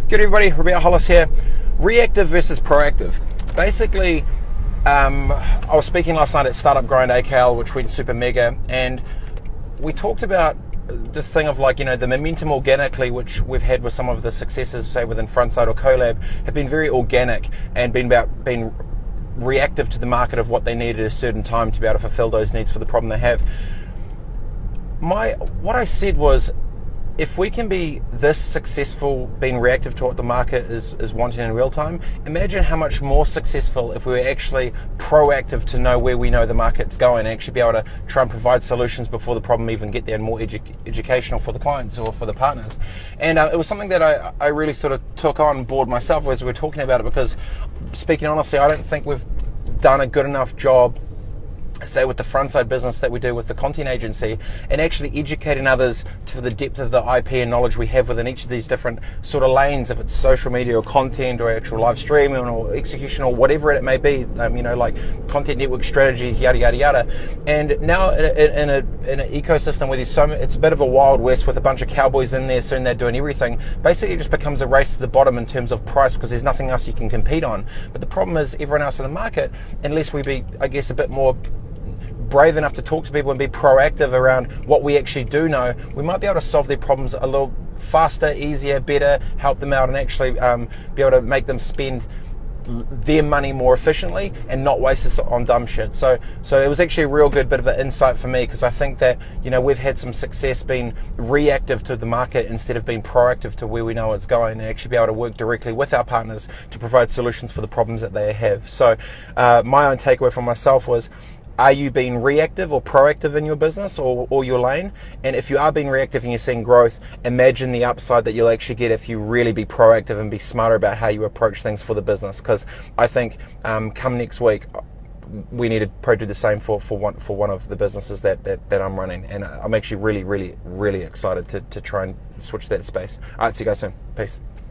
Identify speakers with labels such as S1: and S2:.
S1: Good everybody, Robett Hollis here. Reactive versus proactive. Basically, I was speaking last night at Startup Grind AKL, which went super mega, and we talked about this thing of the momentum organically, which we've had with some of the successes, say within Frontside or Collab, have been very organic and been about being reactive to the market of what they need at a certain time to be able to fulfill those needs for the problem they have. What I said was, if we can be this successful being reactive to what the market is wanting in real time, imagine how much more successful if we were actually proactive to know where we know the market's going and actually be able to try and provide solutions before the problem even get there, and more educational for the clients or for the partners. And it was something that I really sort of took on board myself as we were talking about it, because speaking honestly, I don't think we've done a good enough job, say with the frontside business that we do with the content agency, and actually educating others to the depth of the IP and knowledge we have within each of these different sort of lanes, if it's social media or content or actual live streaming or execution or whatever it may be, like content network strategies, yada yada yada. And now in an ecosystem where there's it's a bit of a wild west with a bunch of cowboys in there, soon they're doing everything. Basically, it just becomes a race to the bottom in terms of price, because there's nothing else you can compete on. But the problem is, everyone else in the market, unless we be, I guess, a bit more brave enough to talk to people and be proactive around what we actually do know, we might be able to solve their problems a little faster, easier, better, help them out, and actually be able to make them spend their money more efficiently and not waste it on dumb shit. So it was actually a real good bit of an insight for me, because I think that we've had some success being reactive to the market instead of being proactive to where we know it's going, and actually be able to work directly with our partners to provide solutions for the problems that they have. So my own takeaway from myself was, are you being reactive or proactive in your business or your lane? And if you are being reactive and you're seeing growth, imagine the upside that you'll actually get if you really be proactive and be smarter about how you approach things for the business. Because I think come next week, we need to probably do the same for one of the businesses that I'm running. And I'm actually really, really, really excited to try and switch that space. All right, see you guys soon. Peace.